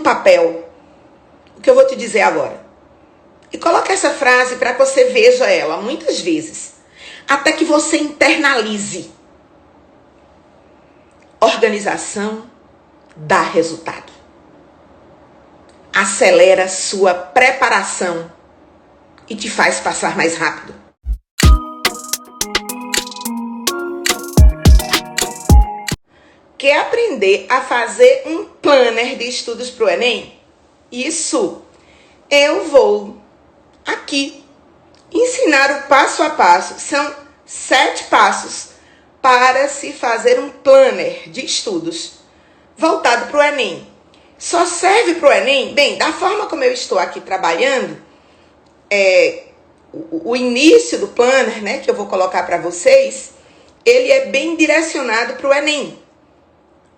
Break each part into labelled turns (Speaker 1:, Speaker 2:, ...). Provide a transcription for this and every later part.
Speaker 1: papel o que eu vou te dizer agora. E coloque essa frase para que você veja ela muitas vezes, até que você internalize. Organização dá resultado. Acelera sua preparação e te faz passar mais rápido. Quer aprender a fazer um planner de estudos para o Enem? Isso! Eu vou aqui ensinar o passo a passo. São 7 passos para se fazer um planner de estudos voltado para o Enem. Só serve para o Enem? Bem, da forma como eu estou aqui trabalhando, o início do planner, né, que eu vou colocar para vocês, ele é bem direcionado para o Enem.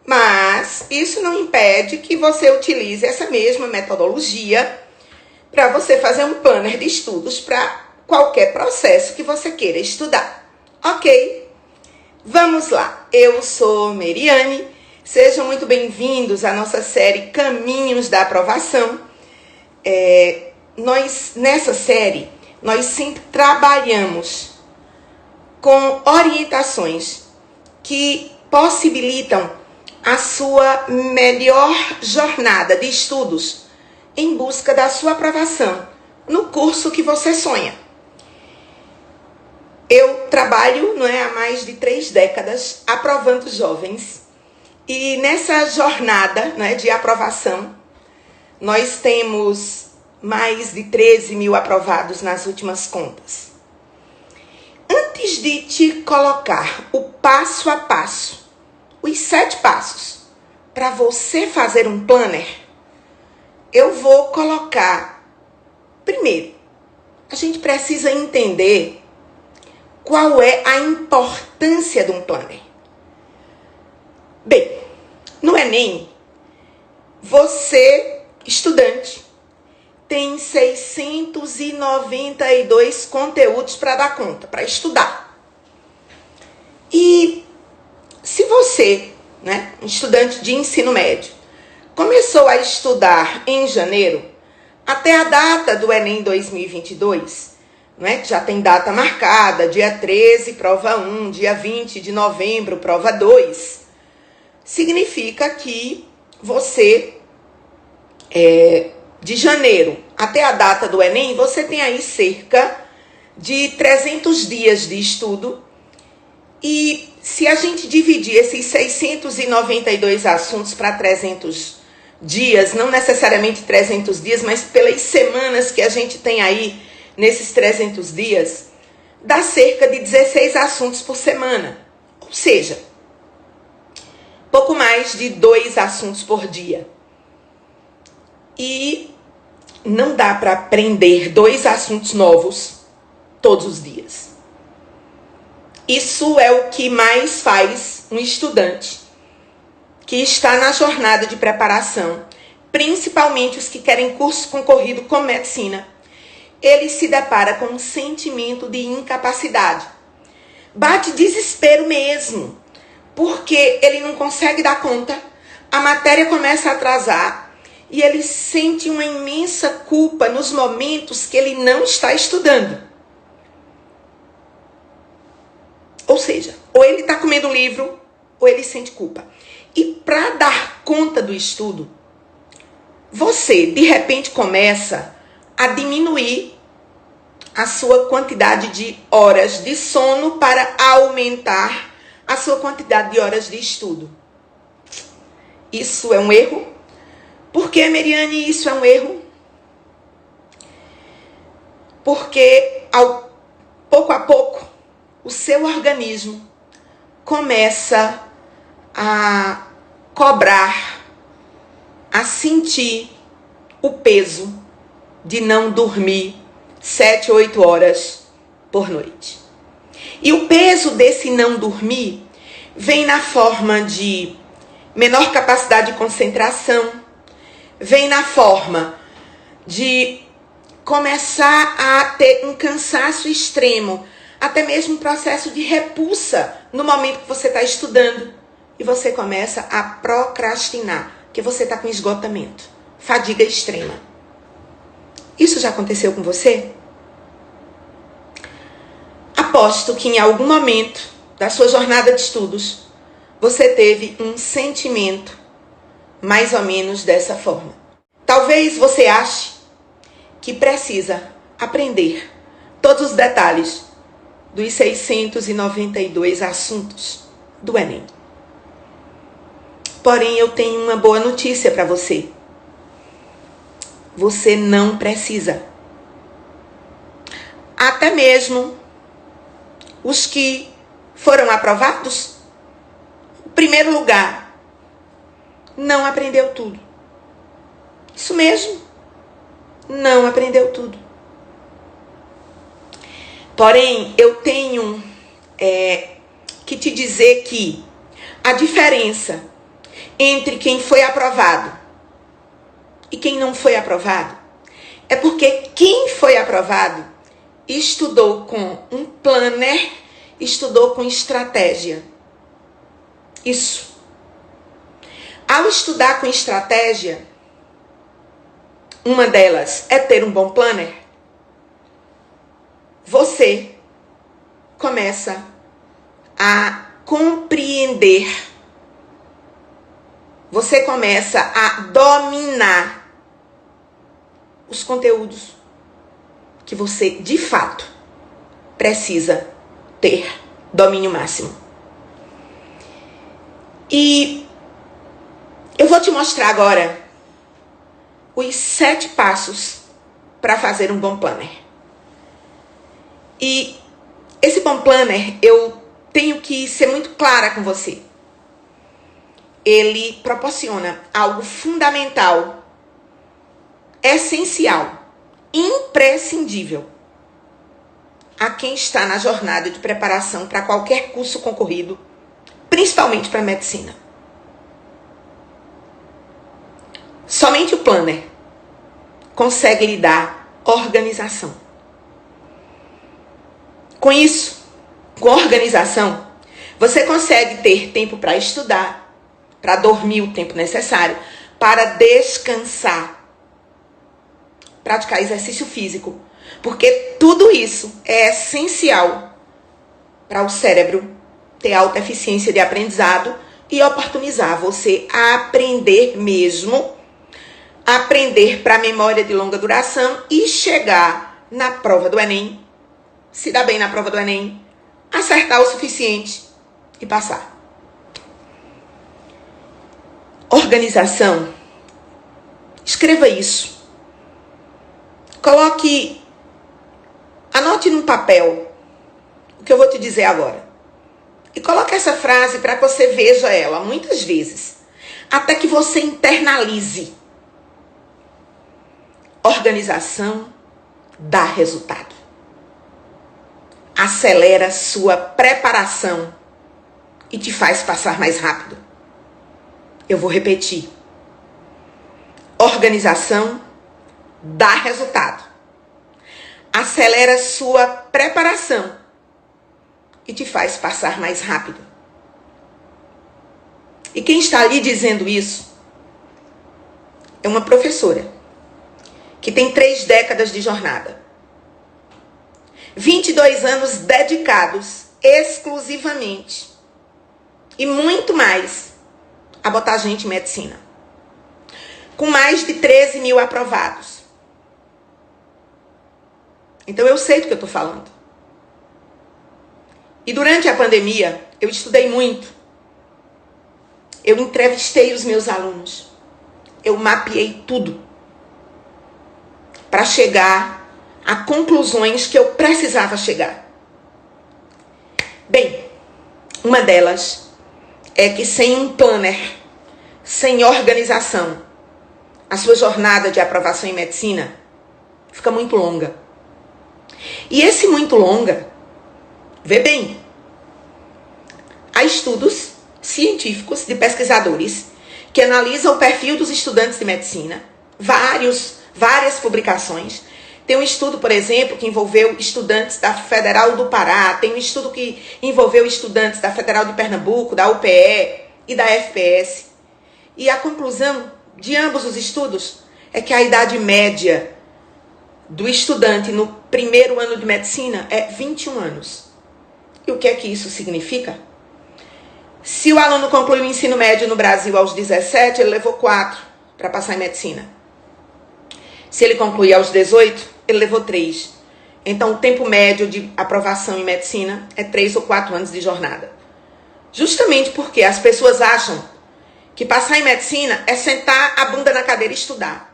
Speaker 1: Mas isso não impede que você utilize essa mesma metodologia para você fazer um planner de estudos para qualquer processo que você queira estudar. Ok? Vamos lá. Eu sou Meriane. Sejam muito bem-vindos à nossa série Caminhos da Aprovação. Nessa série, nós sempre trabalhamos com orientações que possibilitam a sua melhor jornada de estudos em busca da sua aprovação no curso que você sonha. Eu trabalho, há mais de 3 décadas aprovando jovens e nessa jornada, de aprovação, nós temos mais de 13 mil aprovados nas últimas contas. Antes de te colocar o passo a passo, os 7 passos para você fazer um planner, eu vou colocar, primeiro, a gente precisa entender qual é a importância de um planner. Bem, no Enem, você, estudante, tem 692 conteúdos para dar conta, para estudar. E se você, um estudante de ensino médio, começou a estudar em janeiro, até a data do Enem 2022, que já tem data marcada, dia 13, prova 1, dia 20 de novembro, prova 2, significa que você, de janeiro até a data do Enem, você tem aí cerca de 300 dias de estudo. E se a gente dividir esses 692 assuntos para 300 dias, não necessariamente 300 dias, mas pelas semanas que a gente tem aí nesses 300 dias, dá cerca de 16 assuntos por semana. Ou seja, pouco mais de 2 assuntos por dia. E não dá para aprender 2 assuntos novos todos os dias. Isso é o que mais faz um estudante que está na jornada de preparação, principalmente os que querem curso concorrido com medicina. Ele se depara com um sentimento de incapacidade. Bate desespero mesmo, porque ele não consegue dar conta, a matéria começa a atrasar e ele sente uma imensa culpa nos momentos que ele não está estudando. Ou seja, ou ele está comendo livro, ou ele sente culpa. E para dar conta do estudo, você, de repente, começa a diminuir a sua quantidade de horas de sono para aumentar a sua quantidade de horas de estudo. Isso é um erro? Por que, Meriane, isso é um erro? Porque, pouco a pouco, o seu organismo começa a cobrar, a sentir o peso de não dormir 7, 8 horas por noite. E o peso desse não dormir vem na forma de menor capacidade de concentração, vem na forma de começar a ter um cansaço extremo, até mesmo um processo de repulsa no momento que você está estudando. E você começa a procrastinar, porque você está com esgotamento. fadiga extrema. Isso já aconteceu com você? Aposto que em algum momento da sua jornada de estudos, você teve um sentimento mais ou menos dessa forma. Talvez você ache que precisa aprender todos os detalhes dos 692 assuntos do Enem. Porém, eu tenho uma boa notícia para você. Você não precisa. Até mesmo os que foram aprovados, em primeiro lugar, não aprendeu tudo. Isso mesmo, não aprendeu tudo. Porém, eu tenho que te dizer que a diferença entre quem foi aprovado e quem não foi aprovado é porque quem foi aprovado estudou com um planner, estudou com estratégia. Isso. Ao estudar com estratégia, uma delas é ter um bom planner, você começa a compreender, você começa a dominar os conteúdos que você, de fato, precisa ter domínio máximo. E eu vou te mostrar agora os 7 passos para fazer um bom planner. E esse bom planner, eu tenho que ser muito clara com você. Ele proporciona algo fundamental, essencial, imprescindível a quem está na jornada de preparação para qualquer curso concorrido, principalmente para medicina. Somente o planner consegue lhe dar organização. Com isso, com organização, você consegue ter tempo para estudar, para dormir o tempo necessário, para descansar, praticar exercício físico, porque tudo isso é essencial para o cérebro ter alta eficiência de aprendizado e oportunizar você a aprender mesmo, aprender para memória de longa duração e chegar na prova do Enem, se dar bem na prova do Enem, acertar o suficiente e passar. Organização. Escreva isso. Anote num papel o que eu vou te dizer agora. E coloque essa frase para que você veja ela muitas vezes, até que você internalize. Organização dá resultado. Acelera sua preparação e te faz passar mais rápido. Eu vou repetir. Organização dá resultado. Acelera sua preparação e te faz passar mais rápido. E quem está ali dizendo isso é uma professora que tem 3 décadas de jornada. 22 anos dedicados exclusivamente e muito mais a botar gente em medicina. Com mais de 13 mil aprovados. Então eu sei do que eu estou falando. E durante a pandemia, eu estudei muito. Eu entrevistei os meus alunos. Eu mapeei tudo para chegar a conclusões que eu precisava chegar. Bem, uma delas é que sem um planner, sem organização, a sua jornada de aprovação em medicina fica muito longa. E esse muito longa, vê bem, há estudos científicos de pesquisadores que analisam o perfil dos estudantes de medicina, várias publicações. Tem um estudo, por exemplo, que envolveu estudantes da Federal do Pará, tem um estudo que envolveu estudantes da Federal de Pernambuco, da UPE e da FPS. E a conclusão de ambos os estudos é que a idade média do estudante no primeiro ano de medicina é 21 anos. E o que é que isso significa? Se o aluno conclui o ensino médio no Brasil aos 17, ele levou 4 para passar em medicina. Se ele concluir aos 18, ele levou 3. Então, o tempo médio de aprovação em medicina é 3 ou 4 anos de jornada. Justamente porque as pessoas acham que passar em medicina é sentar a bunda na cadeira e estudar.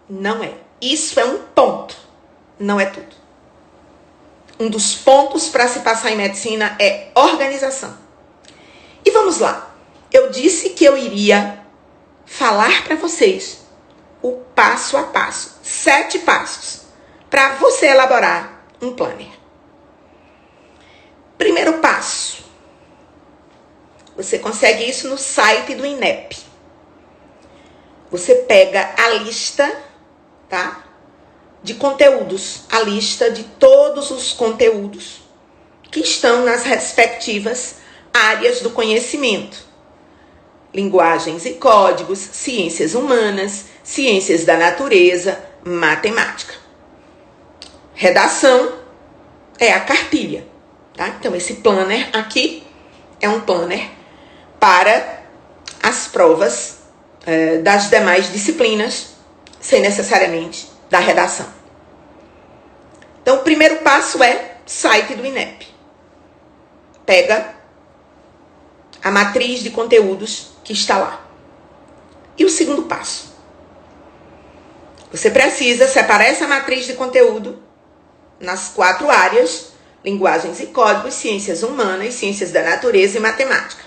Speaker 1: Não é. Isso é um ponto, não é tudo. Um dos pontos para se passar em medicina é organização. E vamos lá. Eu disse que eu iria falar para vocês o passo a passo, 7 passos, para você elaborar um planner. Primeiro passo. Você consegue isso no site do INEP. Você pega a lista, tá? De conteúdos, a lista de todos os conteúdos que estão nas respectivas áreas do conhecimento. Linguagens e códigos, ciências humanas, ciências da natureza, matemática. Redação é a cartilha, tá? Então, esse planner aqui é um planner para as provas das demais disciplinas, sem necessariamente da redação. Então, o primeiro passo é site do INEP. Pega a matriz de conteúdos que está lá. E o segundo passo? Você precisa separar essa matriz de conteúdo nas 4 áreas: linguagens e códigos, ciências humanas, ciências da natureza e matemática.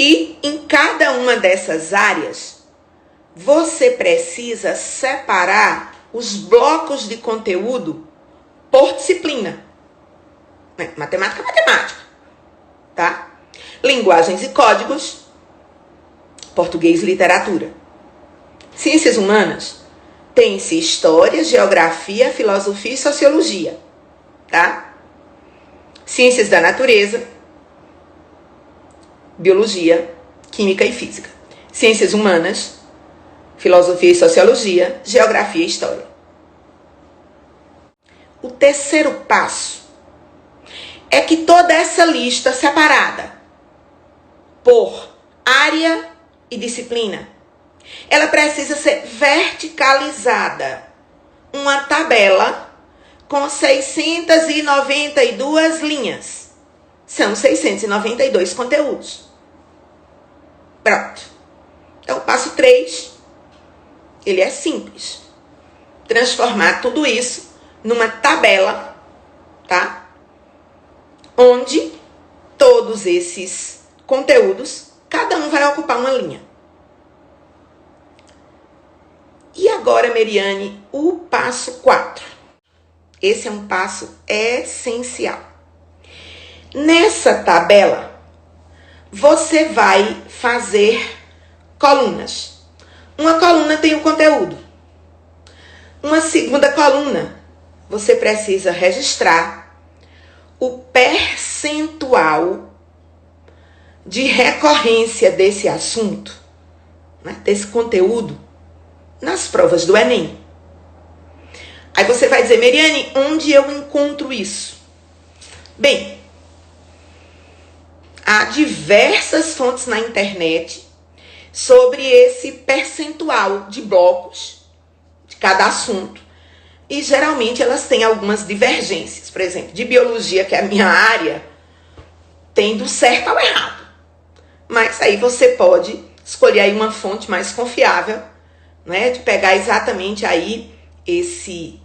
Speaker 1: E em cada uma dessas áreas, você precisa separar os blocos de conteúdo por disciplina. Matemática, matemática, tá? Linguagens e códigos, português e literatura. Ciências humanas, tem-se história, geografia, filosofia e sociologia, tá? Ciências da natureza, biologia, química e física. Ciências humanas, filosofia e sociologia, geografia e história. O terceiro passo é que toda essa lista separada por área e disciplina, ela precisa ser verticalizada. Uma tabela com 692 linhas. São 692 conteúdos. Pronto. Então, o passo 3, ele é simples. Transformar tudo isso numa tabela, tá? Onde todos esses conteúdos, cada um vai ocupar uma linha. E agora, Meriane, o passo 4. Esse é um passo essencial. Nessa tabela, você vai fazer colunas. Uma coluna tem o conteúdo. Uma segunda coluna, você precisa registrar o percentual de recorrência desse assunto, né, desse conteúdo, nas provas do Enem. Aí você vai dizer, Meriane, onde eu encontro isso? Bem, há diversas fontes na internet sobre esse percentual de blocos de cada assunto. E geralmente elas têm algumas divergências. Por exemplo, de biologia, que é a minha área, tem do certo ao errado. Mas aí você pode escolher aí uma fonte mais confiável, né, de pegar exatamente aí esse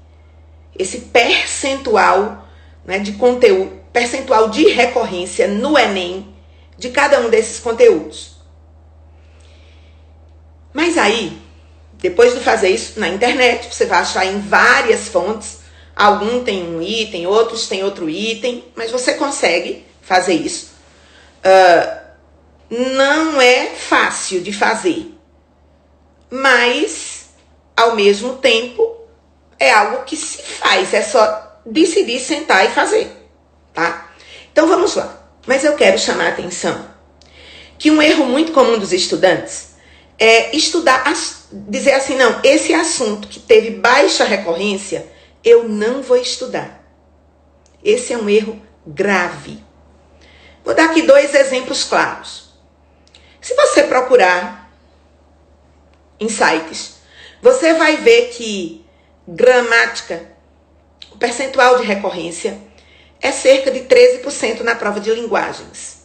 Speaker 1: percentual, né, de conteúdo, percentual de recorrência no Enem de cada um desses conteúdos. Mas aí, depois de fazer isso na internet, você vai achar em várias fontes. Algum tem um item, outros tem outro item, mas você consegue fazer isso. Não é fácil de fazer, mas, ao mesmo tempo, é algo que se faz. É só decidir, sentar e fazer, tá? Então, vamos lá. Mas eu quero chamar a atenção que um erro muito comum dos estudantes estudar, dizer assim, não, esse assunto que teve baixa recorrência, eu não vou estudar. Esse é um erro grave. Vou dar aqui 2 exemplos claros. Se você procurar em sites, você vai ver que gramática, o percentual de recorrência é cerca de 13% na prova de linguagens.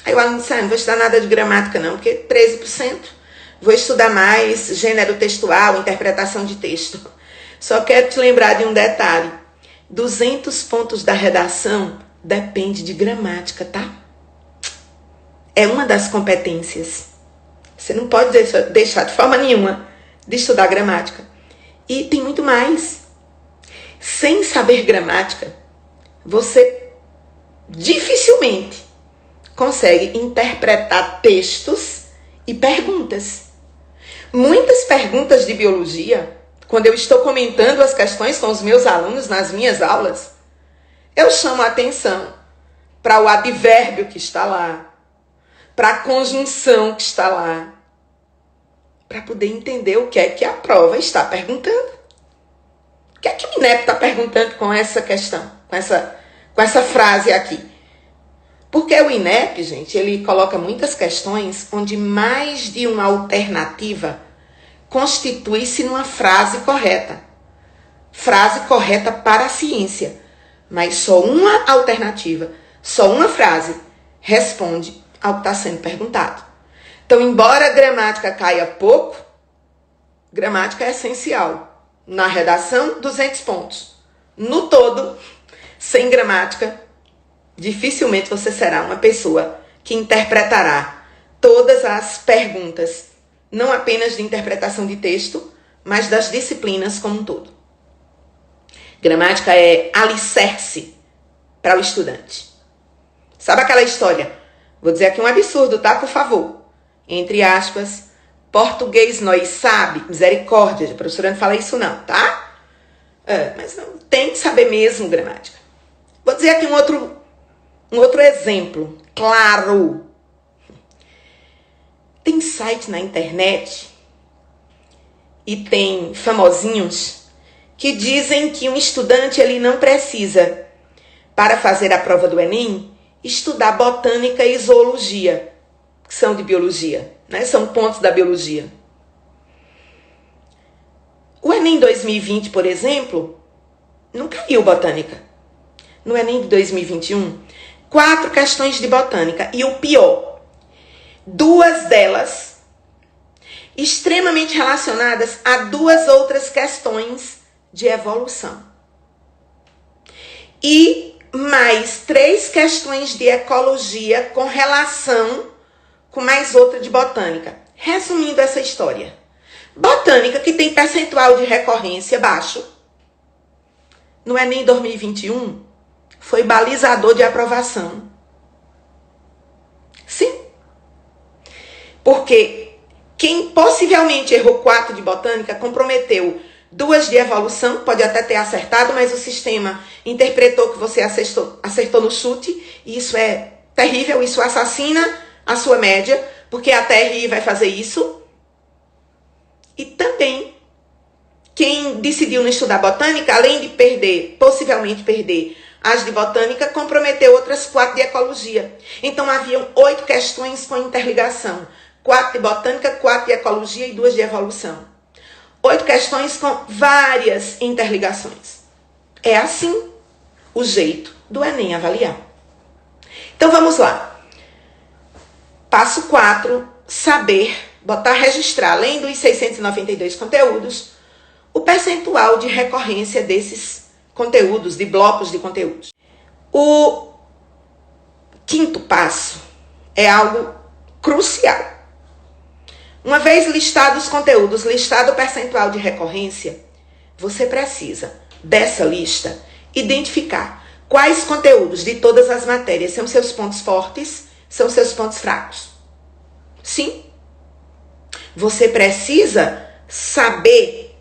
Speaker 1: Aí o aluno disse, não vou estudar nada de gramática não, porque 13%. Vou estudar mais gênero textual, interpretação de texto. Só quero te lembrar de um detalhe. 200 pontos da redação depende de gramática, tá? É uma das competências. Você não pode deixar de forma nenhuma de estudar gramática. E tem muito mais. Sem saber gramática, você dificilmente consegue interpretar textos e perguntas. Muitas perguntas de biologia, quando eu estou comentando as questões com os meus alunos nas minhas aulas, eu chamo a atenção para o advérbio que está lá, para a conjunção que está lá, para poder entender o que é que a prova está perguntando. O que é que o INEP está perguntando com essa questão, com essa frase aqui? Porque o INEP, gente, ele coloca muitas questões onde mais de uma alternativa constitui-se numa frase correta. Frase correta para a ciência. Mas só uma alternativa, só uma frase responde ao que está sendo perguntado. Então, embora a gramática caia pouco, gramática é essencial. Na redação, 200 pontos. No todo, sem gramática, dificilmente você será uma pessoa que interpretará todas as perguntas, não apenas de interpretação de texto, mas das disciplinas como um todo. Gramática é alicerce para o estudante. Sabe aquela história? Vou dizer aqui um absurdo, tá? Por favor. Entre aspas, português nós sabe, misericórdia, a professora não fala isso não, tá? Mas não, tem que saber mesmo gramática. Vou dizer aqui um outro exemplo, claro. Tem site na internet e tem famosinhos que dizem que um estudante ele não precisa, para fazer a prova do Enem, estudar botânica e zoologia, que são de biologia, né? São pontos da biologia. O Enem 2020, por exemplo, não caiu botânica. No Enem de 2021, 4 questões de botânica. E o pior, 2 delas extremamente relacionadas a 2 outras questões de evolução. E mais 3 questões de ecologia com relação com mais outra de botânica. Resumindo essa história. Botânica, que tem percentual de recorrência baixo, no Enem 2021, foi balizador de aprovação. Sim. Porque quem possivelmente errou 4 de botânica comprometeu 2 de evolução, pode até ter acertado, mas o sistema interpretou que você acertou no chute, e isso é terrível, isso assassina a sua média, porque a TRI vai fazer isso. E também, quem decidiu não estudar botânica, além de possivelmente perder as de botânica, comprometeu outras 4 de ecologia. Então, haviam 8 questões com interligação. 4 de botânica, 4 de ecologia e 2 de evolução. 8 questões com várias interligações. É assim o jeito do Enem avaliar. Então, vamos lá. Passo 4, saber, registrar, além dos 692 conteúdos, o percentual de recorrência desses conteúdos, de blocos de conteúdos. O 5º passo é algo crucial. Uma vez listados os conteúdos, listado o percentual de recorrência, você precisa, dessa lista, identificar quais conteúdos de todas as matérias são seus pontos fortes, são seus pontos fracos. Sim. Você precisa saber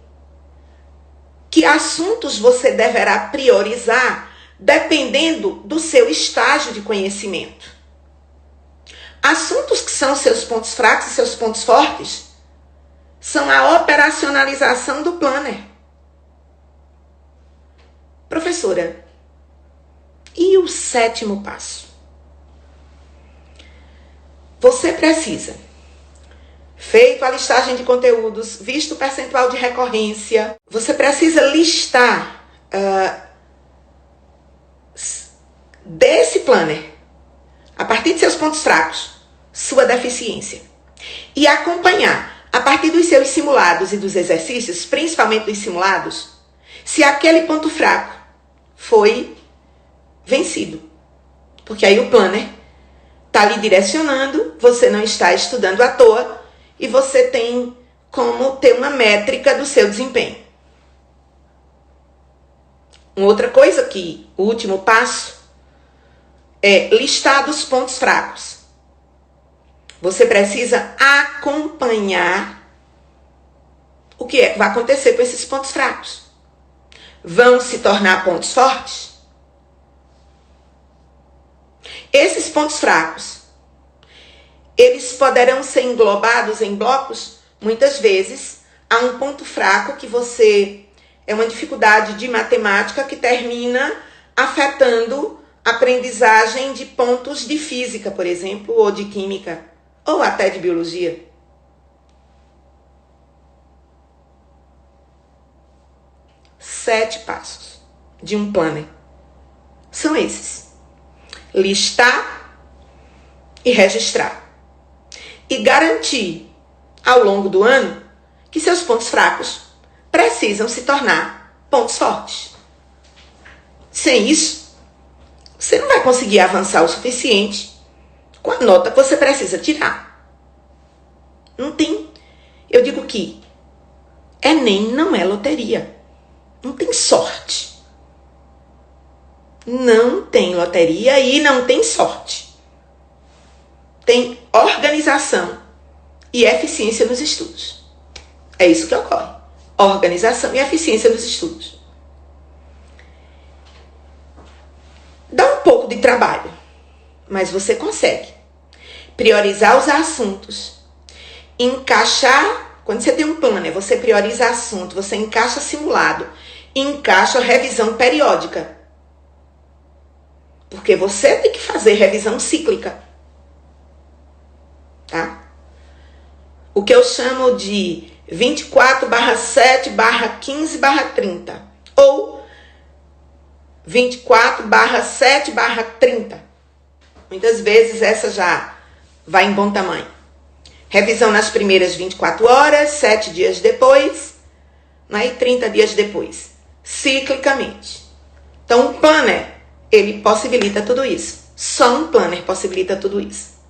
Speaker 1: que assuntos você deverá priorizar dependendo do seu estágio de conhecimento. Assuntos que são seus pontos fracos e seus pontos fortes são a operacionalização do planner. Professora, e o 7º passo? Você precisa, feito a listagem de conteúdos, visto o percentual de recorrência, você precisa listar desse planner, a partir de seus pontos fracos, sua deficiência. E acompanhar, a partir dos seus simulados e dos exercícios, principalmente dos simulados, se aquele ponto fraco foi vencido. Porque aí o planner está lhe direcionando, você não está estudando à toa e você tem como ter uma métrica do seu desempenho. Uma outra coisa que, o último passo, é listar os pontos fracos. Você precisa acompanhar o que vai acontecer com esses pontos fracos. Vão se tornar pontos fortes? Esses pontos fracos, eles poderão ser englobados em blocos. Muitas vezes, há um ponto fraco que você... é uma dificuldade de matemática que termina afetando a aprendizagem de pontos de física, por exemplo, ou de química, ou até de biologia. Sete passos de um planner são esses: listar e registrar. E garantir, ao longo do ano, que seus pontos fracos precisam se tornar pontos fortes. Sem isso, você não vai conseguir avançar o suficiente com a nota que você precisa tirar. Não tem... Eu digo que Enem não é loteria. Não tem sorte. Não tem loteria e não tem sorte. Tem organização e eficiência nos estudos. É isso que ocorre. Organização e eficiência nos estudos. Dá um pouco de trabalho, mas você consegue priorizar os assuntos, encaixar. Quando você tem um planner, você prioriza assunto, você encaixa simulado, encaixa revisão periódica. Porque você tem que fazer revisão cíclica. Tá? O que eu chamo de 24/7/15/30 ou 24/7/30. Muitas vezes essa já vai em bom tamanho. Revisão nas primeiras 24 horas, 7 dias depois, né, e 30 dias depois. Ciclicamente. Então, o planner, ele possibilita tudo isso. Só um planner possibilita tudo isso.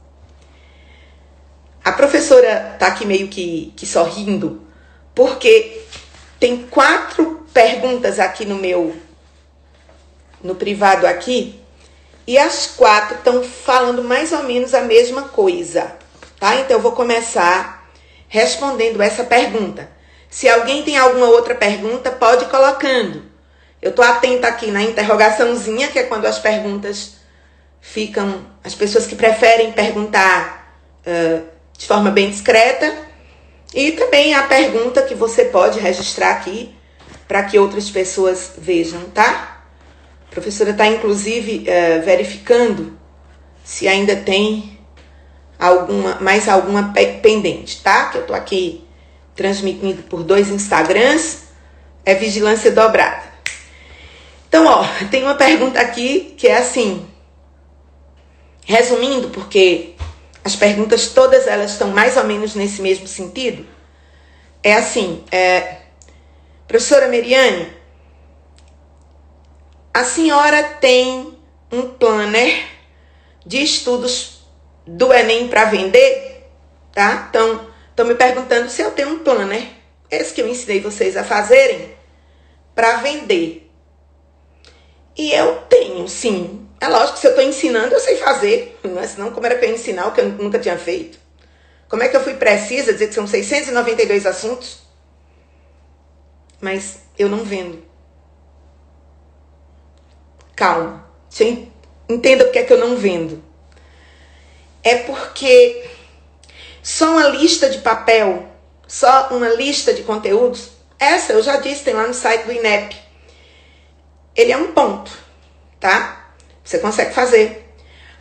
Speaker 1: A professora está aqui meio que sorrindo, porque tem 4 perguntas aqui no privado aqui, e as 4 estão falando mais ou menos a mesma coisa, tá? Então eu vou começar respondendo essa pergunta. Se alguém tem alguma outra pergunta, pode ir colocando. Eu estou atenta aqui na interrogaçãozinha, que é quando as perguntas ficam... As pessoas que preferem perguntar de forma bem discreta. E também a pergunta que você pode registrar aqui para que outras pessoas vejam, tá? A professora está, inclusive, verificando se ainda tem mais alguma pendente, tá? Que eu estou aqui transmitindo por 2 Instagrams. É vigilância dobrada. Então, ó, tem uma pergunta aqui que é assim... Resumindo, porque as perguntas todas elas estão mais ou menos nesse mesmo sentido. É assim, professora Meriane, a senhora tem um planner de estudos do Enem para vender? Tá? Então, estão me perguntando se eu tenho um planner, esse que eu ensinei vocês a fazerem, para vender. E eu tenho, sim. É lógico que se eu estou ensinando, eu sei fazer. Mas senão, como era para eu ensinar o que eu nunca tinha feito? Como é que eu fui precisa dizer que são 692 assuntos? Mas eu não vendo. Calma. Você entenda porque é que eu não vendo. é porque só uma lista de papel, só uma lista de conteúdos, essa eu já disse, tem lá no site do INEP. Ele é um ponto, tá? Você consegue fazer.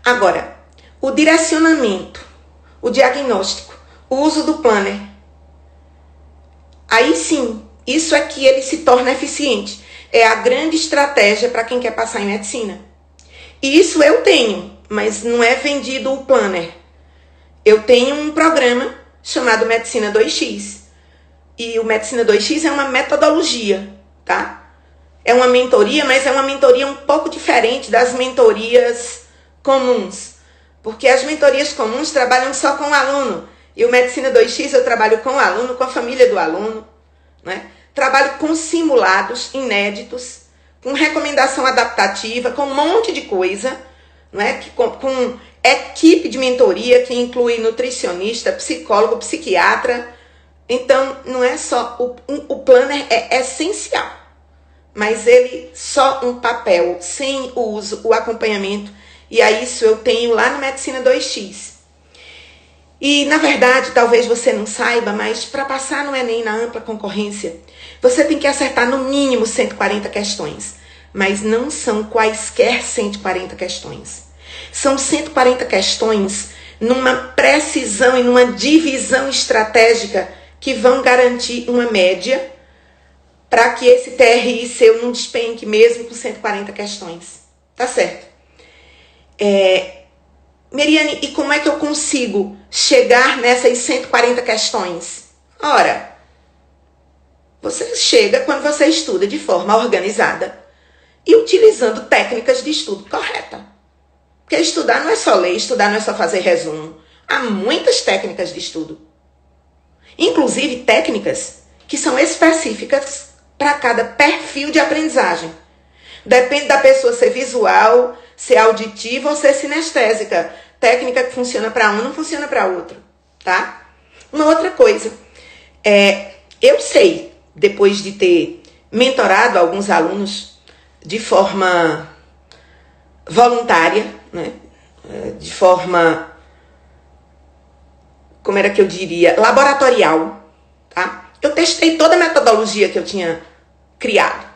Speaker 1: Agora, o direcionamento, o diagnóstico, o uso do planner, aí sim, isso é que ele se torna eficiente. É a grande estratégia para quem quer passar em medicina. E isso eu tenho, mas não é vendido o planner. Eu tenho um programa chamado Medicina 2X. E o Medicina 2X é uma metodologia, tá? É uma mentoria, mas é uma mentoria um pouco diferente das mentorias comuns. Porque as mentorias comuns trabalham só com o aluno. E o Medicina 2X eu trabalho com o aluno, com a família do aluno, né? Trabalho com simulados inéditos, com recomendação adaptativa, com um monte de coisa, né? Com equipe de mentoria que inclui nutricionista, psicólogo, psiquiatra. Então, não é só... O planner é essencial, mas ele só um papel, sem o uso, o acompanhamento. E aí isso eu tenho lá no Medicina 2X. E, na verdade, talvez você não saiba, mas para passar no Enem na ampla concorrência, você tem que acertar no mínimo 140 questões. Mas não são quaisquer 140 questões. São 140 questões numa precisão e numa divisão estratégica que vão garantir uma média para que esse TRI seu não despenque mesmo com 140 questões. Tá certo? Meriane, e como é que eu consigo chegar nessas 140 questões? Ora, você chega quando você estuda de forma organizada e utilizando técnicas de estudo correta. Porque estudar não é só ler, estudar não é só fazer resumo. Há muitas técnicas de estudo. Inclusive técnicas que são específicas para cada perfil de aprendizagem. Depende da pessoa ser visual, ser auditiva ou ser sinestésica. Técnica que funciona para um não funciona para outro, tá? Uma outra coisa, eu sei, depois de ter mentorado alguns alunos de forma voluntária, né? De forma, como era que eu diria, laboratorial, tá? Eu testei toda a metodologia que eu tinha criado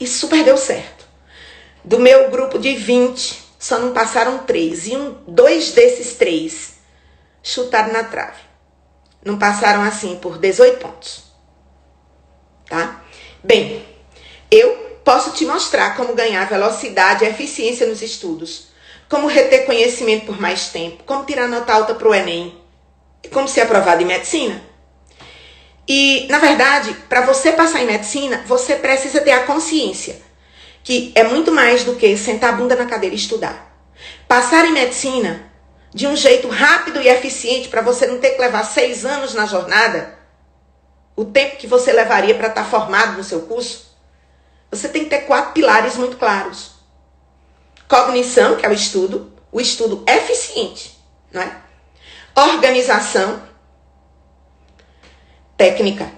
Speaker 1: e super deu certo. Do meu grupo de 20, só não passaram 3. E 2 desses 3 chutaram na trave. Não passaram assim por 18 pontos. Tá? Bem, eu posso te mostrar como ganhar velocidade e eficiência nos estudos. Como reter conhecimento por mais tempo. Como tirar nota alta para o Enem. E como ser aprovado em medicina. E, na verdade, para você passar em medicina, você precisa ter a consciência que é muito mais do que sentar a bunda na cadeira e estudar. Passar em medicina de um jeito rápido e eficiente para você não ter que levar 6 anos na jornada, o tempo que você levaria para estar formado no seu curso, você tem que ter 4 pilares muito claros. Cognição, que é o estudo eficiente, não é? Organização, técnica,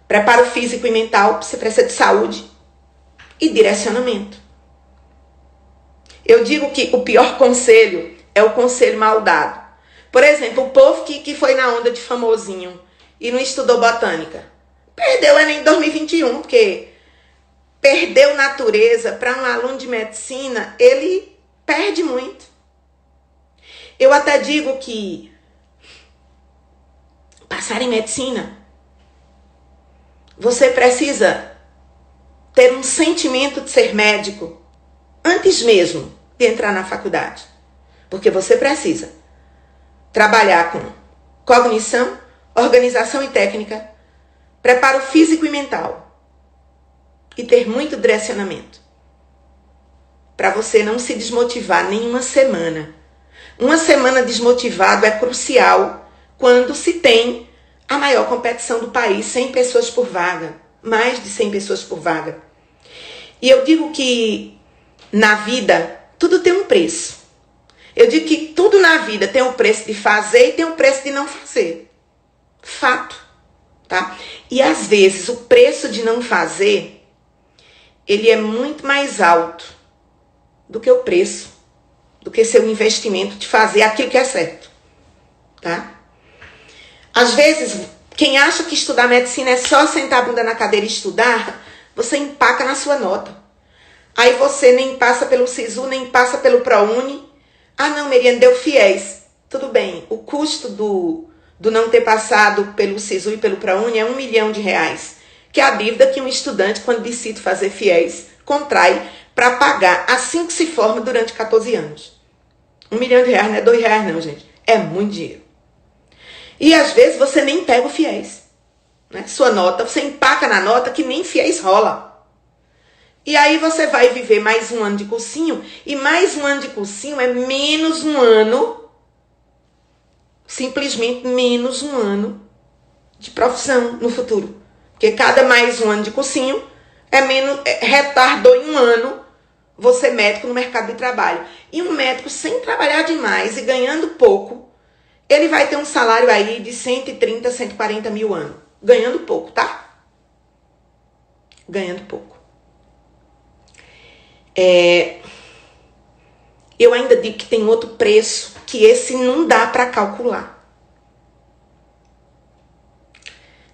Speaker 1: preparo físico e mental, você precisa de saúde e direcionamento. Eu digo que o pior conselho é o conselho mal dado. Por exemplo, o povo que foi na onda de famosinho e não estudou botânica, perdeu o Enem em 2021, porque perdeu natureza para um aluno de medicina, ele perde muito. Eu até digo que passar em medicina, você precisa ter um sentimento de ser médico antes mesmo de entrar na faculdade. Porque você precisa trabalhar com cognição, organização e técnica, preparo físico e mental e ter muito direcionamento. Para você não se desmotivar nem uma semana. Uma semana desmotivado é crucial quando se tem a maior competição do país, 100 pessoas por vaga, mais de 100 pessoas por vaga. E eu digo que na vida tudo tem um preço. Eu digo que tudo na vida tem o preço de fazer e tem o preço de não fazer. Fato, tá? E às vezes o preço de não fazer, ele é muito mais alto do que o preço do que ser um investimento de fazer aquilo que é certo, tá? Às vezes, quem acha que estudar medicina é só sentar a bunda na cadeira e estudar, você empaca na sua nota. Aí você nem passa pelo SISU, nem passa pelo ProUni. Ah, não, Meriane, deu FIES. Tudo bem, o custo do não ter passado pelo SISU e pelo ProUni é R$1 milhão, que é a dívida que um estudante, quando decide fazer FIES, contrai para pagar assim que se forma durante 14 anos. R$1 milhão não é R$2 não, gente. É muito dinheiro. E às vezes você nem pega o FIES. Né? Sua nota, você empaca na nota que nem FIES rola. E aí você vai viver mais um ano de cursinho, e mais um ano de cursinho é menos um ano, simplesmente menos um ano de profissão no futuro. Porque cada mais um ano de cursinho retardou em um ano você médico no mercado de trabalho. E um médico sem trabalhar demais e ganhando pouco, ele vai ter um salário aí de 130, 140 mil ano. Ganhando pouco, tá? Ganhando pouco. Eu ainda digo que tem outro preço, que esse não dá para calcular.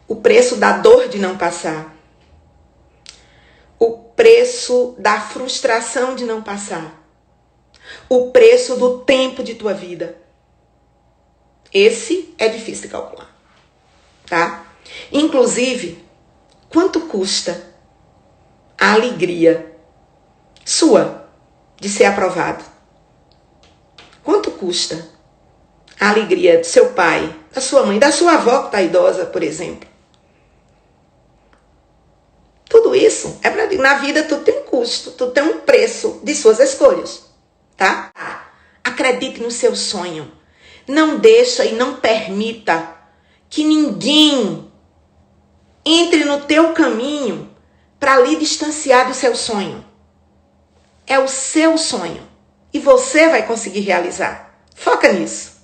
Speaker 1: O preço da dor de não passar. O preço da frustração de não passar. O preço do tempo de tua vida. Esse é difícil de calcular, tá? Inclusive, quanto custa a alegria sua de ser aprovado? Quanto custa a alegria do seu pai, da sua mãe, da sua avó que está idosa, por exemplo? Tudo isso é para na vida, tudo tem um custo, tudo tem um preço de suas escolhas, tá? Acredite no seu sonho. Não deixa e não permita que ninguém entre no teu caminho para lhe distanciar do seu sonho. É o seu sonho e você vai conseguir realizar. Foca nisso.